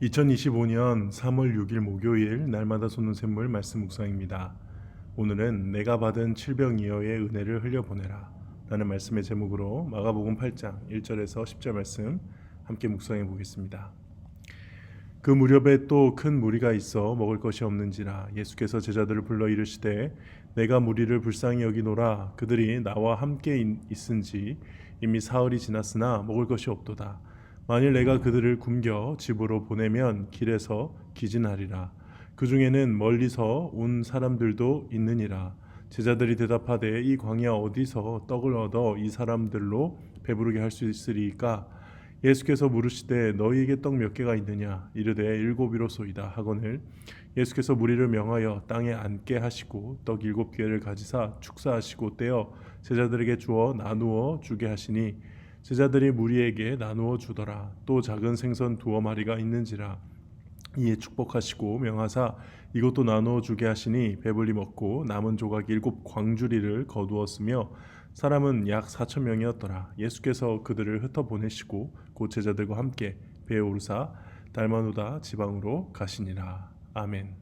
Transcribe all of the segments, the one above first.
2025년 3월 6일 목요일 날마다 솟는 샘물 말씀 묵상입니다. 오늘은 내가 받은 칠병이어의 은혜를 흘려보내라 라는 말씀의 제목으로 마가복음 8장 1절에서 10절 말씀 함께 묵상해 보겠습니다. 그 무렵에 또 큰 무리가 있어 먹을 것이 없는지라 예수께서 제자들을 불러 이르시되 내가 무리를 불쌍히 여기노라. 그들이 나와 함께 있은지 이미 사흘이 지났으나 먹을 것이 없도다. 만일 내가 그들을 굶겨 집으로 보내면 길에서 기진하리라. 그 중에는 멀리서 온 사람들도 있느니라. 제자들이 대답하되 이 광야 어디서 떡을 얻어 이 사람들로 배부르게 할 수 있으리까? 예수께서 물으시되 너희에게 떡 몇 개가 있느냐? 이르되 7이로소이다 하거늘 예수께서 무리를 명하여 땅에 앉게 하시고 떡 7개를 가지사 축사하시고 떼어 제자들에게 주어 나누어 주게 하시니 제자들이 무리에게 나누어 주더라. 또 작은 생선 2마리가 있는지라. 이에 축복하시고 명하사 이것도 나누어 주게 하시니 배불리 먹고 남은 조각 7광주리를 거두었으며 사람은 약 4,000명이었더라. 예수께서 그들을 흩어보내시고 곧 제자들과 함께 배에 오르사 달마누다 지방으로 가시니라. 아멘.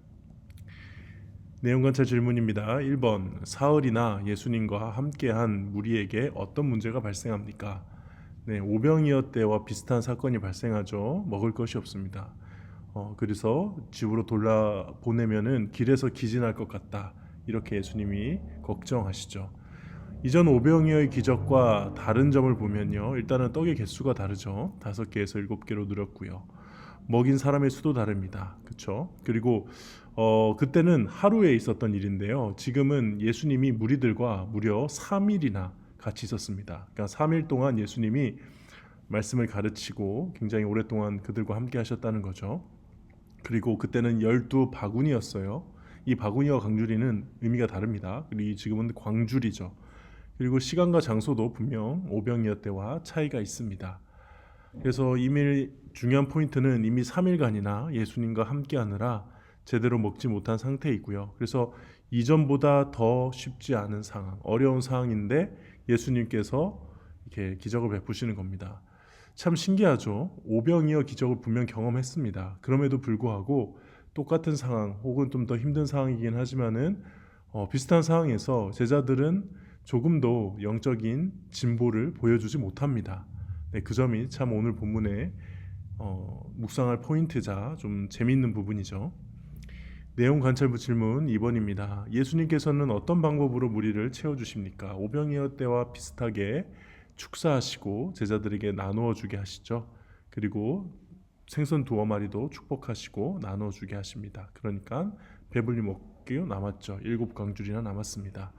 내용관찰 질문입니다. 1번, 사흘이나 예수님과 함께한 무리에게 어떤 문제가 발생합니까? 오병이어 때와 비슷한 사건이 발생하죠. 먹을 것이 없습니다. 그래서 집으로 돌아보내면은 길에서 기진할 것 같다. 이렇게 예수님이 걱정하시죠. 이전 오병이어의 기적과 다른 점을 보면요. 일단은 떡의 개수가 다르죠. 5개에서 7개로 늘었고요. 먹인 사람의 수도 다릅니다. 그렇죠? 그리고 그때는 하루에 있었던 일인데요. 지금은 예수님이 무리들과 무려 3일이나 같이 있었습니다. 그러니까 3일 동안 예수님이 말씀을 가르치고 굉장히 오랫동안 그들과 함께 하셨다는 거죠. 그리고 그때는 12바구니였어요. 이 바구니와 광주리는 의미가 다릅니다. 그리고 지금은 광주리죠. 그리고 시간과 장소도 분명 오병이어 때와 차이가 있습니다. 그래서 이미 중요한 포인트는 이미 3일간이나 예수님과 함께 하느라 제대로 먹지 못한 상태이고요. 그래서 이전보다 더 쉽지 않은 상황, 어려운 상황인데 예수님께서 이렇게 기적을 베푸시는 겁니다. 참 신기하죠. 오병이어 기적을 분명 경험했습니다. 그럼에도 불구하고 똑같은 상황 혹은 좀 더 힘든 상황이긴 하지만은 비슷한 상황에서 제자들은 조금도 영적인 진보를 보여주지 못합니다. 그 점이 참 오늘 본문의 묵상할 포인트자 좀 재미있는 부분이죠. 내용 관찰부 질문 2번입니다. 예수님께서는 어떤 방법으로 무리를 채워주십니까? 오병이어 때와 비슷하게 축사하시고 제자들에게 나누어 주게 하시죠. 그리고 생선 2마리도 축복하시고 나누어 주게 하십니다. 그러니까 배불리 먹기 남았죠. 7광줄이나 남았습니다.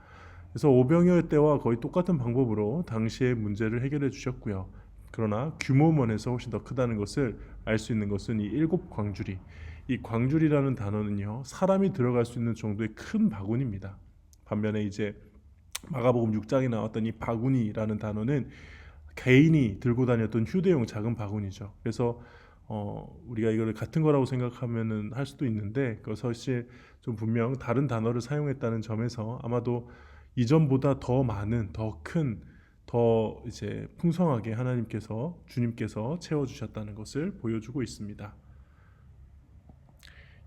그래서 오병이어 때와 거의 똑같은 방법으로 당시의 문제를 해결해 주셨고요. 그러나 규모 면에서 훨씬 더 크다는 것을 알 수 있는 것은 이 7광주리. 이 광주리라는 단어는요, 사람이 들어갈 수 있는 정도의 큰 바구니입니다. 반면에 이제 마가복음 6장에 나왔던 이 바구니라는 단어는 개인이 들고 다녔던 휴대용 작은 바구니죠. 그래서 우리가 이걸 같은 거라고 생각하면은 할 수도 있는데 그 사실 좀 분명 다른 단어를 사용했다는 점에서 아마도 이전보다 더 많은, 더 큰, 더 이제 풍성하게 하나님께서 주님께서 채워 주셨다는 것을 보여주고 있습니다.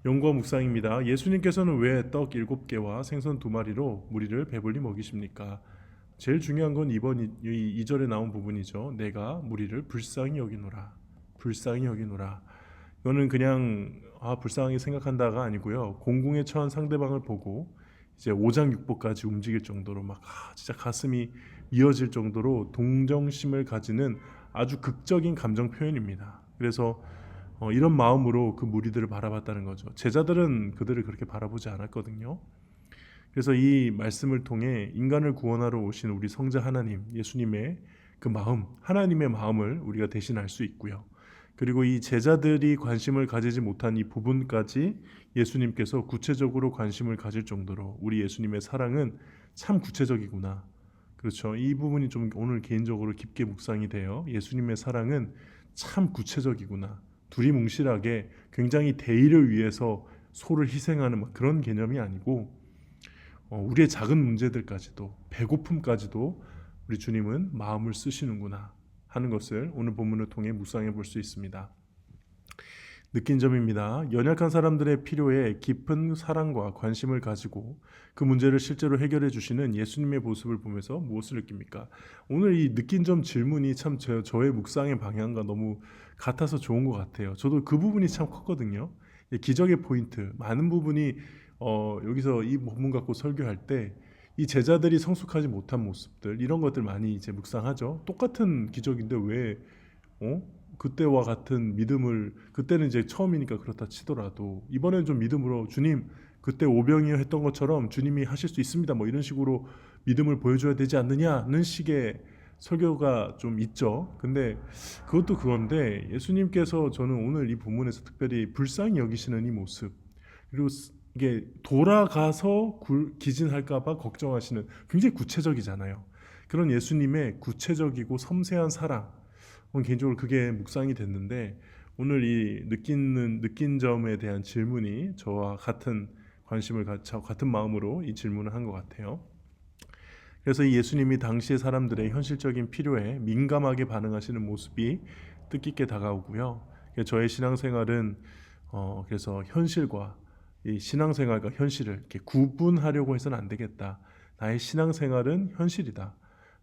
연구와 묵상입니다. 예수님께서는 왜 떡 7개와 생선 2마리로 무리를 배불리 먹이십니까? 제일 중요한 건 이번 2절에 나온 부분이죠. 내가 무리를 불쌍히 여기노라. 불쌍히 여기노라. 이거는 그냥 불쌍하게 생각한다가 아니고요. 공궁에 처한 상대방을 보고 이제 오장육부까지 움직일 정도로 막 진짜 가슴이 이어질 정도로 동정심을 가지는 아주 극적인 감정 표현입니다. 그래서 이런 마음으로 그 무리들을 바라봤다는 거죠. 제자들은 그들을 그렇게 바라보지 않았거든요. 그래서 이 말씀을 통해 인간을 구원하러 오신 우리 성자 하나님, 예수님의 그 마음, 하나님의 마음을 우리가 대신 알 수 있고요. 그리고 이 제자들이 관심을 가지지 못한 이 부분까지 예수님께서 구체적으로 관심을 가질 정도로 우리 예수님의 사랑은 참 구체적이구나. 그렇죠. 이 부분이 좀 오늘 개인적으로 깊게 묵상이 돼요. 예수님의 사랑은 참 구체적이구나. 두리뭉실하게 굉장히 대의를 위해서 소를 희생하는 그런 개념이 아니고 우리의 작은 문제들까지도 배고픔까지도 우리 주님은 마음을 쓰시는구나 하는 것을 오늘 본문을 통해 묵상해 볼 수 있습니다. 느낀 점입니다. 연약한 사람들의 필요에 깊은 사랑과 관심을 가지고 그 문제를 실제로 해결해 주시는 예수님의 모습을 보면서 무엇을 느낍니까? 오늘 이 느낀 점 질문이 참 저의 묵상의 방향과 너무 같아서 좋은 것 같아요. 저도 그 부분이 참 컸거든요. 기적의 포인트, 많은 부분이 여기서 이 본문 갖고 설교할 때 이 제자들이 성숙하지 못한 모습들 이런 것들 많이 이제 묵상하죠. 똑같은 기적인데 왜 어? 그때와 같은 믿음을 그때는 이제 처음이니까 그렇다 치더라도 이번엔 좀 믿음으로 주님 그때 오병이어 했던 것처럼 주님이 하실 수 있습니다. 뭐 이런 식으로 믿음을 보여줘야 되지 않느냐는 식의 설교가 좀 있죠. 근데 그것도 그건데 예수님께서 저는 오늘 이 본문에서 특별히 불쌍히 여기시는 이 모습 그리고 이게 돌아가서 기진할까봐 걱정하시는 굉장히 구체적이잖아요. 그런 예수님의 구체적이고 섬세한 사랑 오늘 개인적으로 그게 묵상이 됐는데 오늘 이 느낀 점에 대한 질문이 저와 같은 관심을 같은 마음으로 이 질문을 한 것 같아요. 그래서 이 예수님이 당시의 사람들의 현실적인 필요에 민감하게 반응하시는 모습이 뜻깊게 다가오고요. 저의 신앙생활은 그래서 현실과 이 신앙생활과 현실을 이렇게 구분하려고 해서는 안 되겠다. 나의 신앙생활은 현실이다.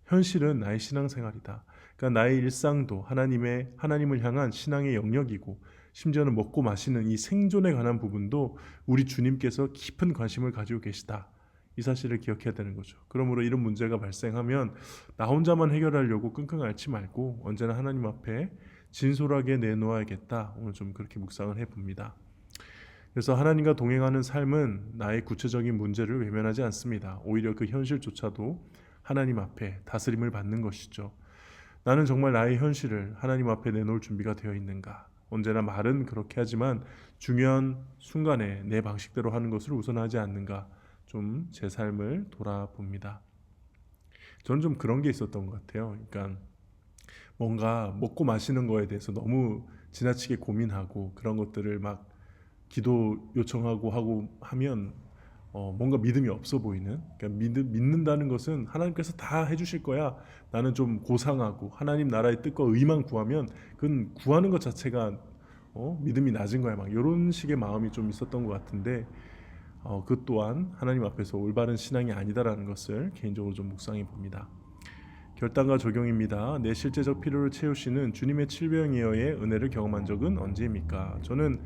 현실은 나의 신앙생활이다. 그러니까 나의 일상도 하나님을 향한 신앙의 영역이고 심지어는 먹고 마시는 이 생존에 관한 부분도 우리 주님께서 깊은 관심을 가지고 계시다. 이 사실을 기억해야 되는 거죠. 그러므로 이런 문제가 발생하면 나 혼자만 해결하려고 끙끙 앓지 말고 언제나 하나님 앞에 진솔하게 내놓아야겠다. 오늘 좀 그렇게 묵상을 해봅니다. 그래서 하나님과 동행하는 삶은 나의 구체적인 문제를 외면하지 않습니다. 오히려 그 현실조차도 하나님 앞에 다스림을 받는 것이죠. 나는 정말 나의 현실을 하나님 앞에 내놓을 준비가 되어 있는가? 언제나 말은 그렇게 하지만 중요한 순간에 내 방식대로 하는 것을 우선하지 않는가? 좀 제 삶을 돌아봅니다. 저는 좀 그런 게 있었던 것 같아요. 그러니까 뭔가 먹고 마시는 거에 대해서 너무 지나치게 고민하고 그런 것들을 막 기도 요청하고 하고 하면 뭔가 믿음이 없어 보이는 그러니까 믿는다는 것은 하나님께서 다 해주실 거야. 나는 좀 고상하고 하나님 나라의 뜻과 의만 구하면 그건 구하는 것 자체가 믿음이 낮은 거야. 막 이런 식의 마음이 좀 있었던 것 같은데 그 또한 하나님 앞에서 올바른 신앙이 아니다라는 것을 개인적으로 좀 묵상해 봅니다. 결단과 적용입니다. 내 실제적 필요를 채우시는 주님의 칠병이어의 은혜를 경험한 적은 언제입니까? 저는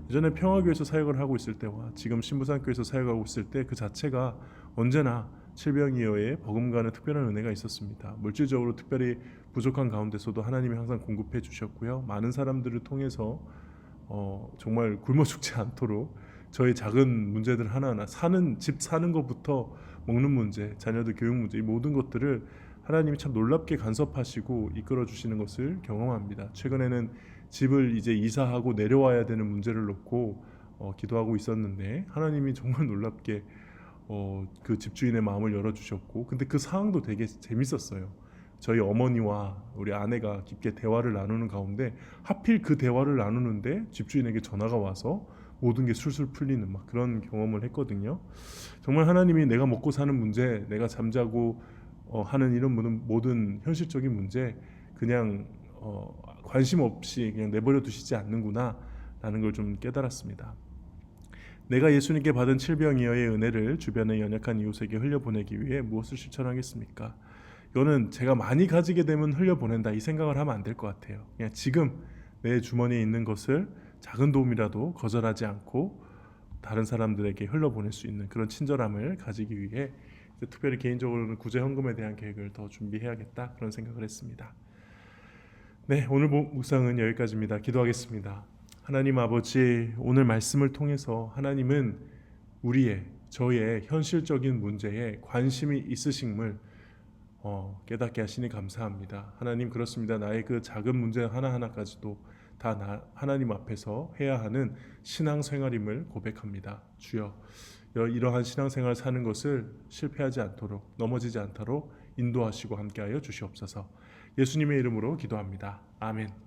예전에 평화교회에서 사역을 하고 있을 때와 지금 신부산교회에서 사역하고 있을 때 그 자체가 언제나 칠병이어의 버금가는 특별한 은혜가 있었습니다. 물질적으로 특별히 부족한 가운데서도 하나님이 항상 공급해 주셨고요. 많은 사람들을 통해서 정말 굶어 죽지 않도록 저의 작은 문제들 하나하나 집 사는 것부터 먹는 문제, 자녀들 교육 문제 이 모든 것들을 하나님이 참 놀랍게 간섭하시고 이끌어 주시는 것을 경험합니다. 최근에는 집을 이제 이사하고 내려와야 되는 문제를 놓고 기도하고 있었는데 하나님이 정말 놀랍게 그 집주인의 마음을 열어주셨고 근데 그 상황도 되게 재밌었어요. 저희 어머니와 우리 아내가 깊게 대화를 나누는 가운데 하필 그 대화를 나누는데 집주인에게 전화가 와서 모든 게 술술 풀리는 막 그런 경험을 했거든요. 정말 하나님이 내가 먹고 사는 문제, 내가 잠자고 하는 이런 모든 현실적인 문제 그냥 관심 없이 그냥 내버려 두시지 않는구나 라는 걸 좀 깨달았습니다. 내가 예수님께 받은 칠병이어의 은혜를 주변의 연약한 이웃에게 흘려보내기 위해 무엇을 실천하겠습니까? 이거는 제가 많이 가지게 되면 흘려보낸다 이 생각을 하면 안 될 것 같아요. 그냥 지금 내 주머니에 있는 것을 작은 도움이라도 거절하지 않고 다른 사람들에게 흘려보낼 수 있는 그런 친절함을 가지기 위해 특별히 개인적으로는 구제 헌금에 대한 계획을 더 준비해야겠다 그런 생각을 했습니다. 네, 오늘 묵상은 여기까지입니다. 기도하겠습니다. 하나님 아버지, 오늘 말씀을 통해서 하나님은 저의 현실적인 문제에 관심이 있으심을 깨닫게 하시니 감사합니다. 하나님 그렇습니다. 나의 그 작은 문제 하나하나까지도 다 하나님 앞에서 해야 하는 신앙생활임을 고백합니다. 주여 이러한 신앙생활 사는 것을 실패하지 않도록 넘어지지 않도록 인도하시고 함께하여 주시옵소서. 예수님의 이름으로 기도합니다. 아멘.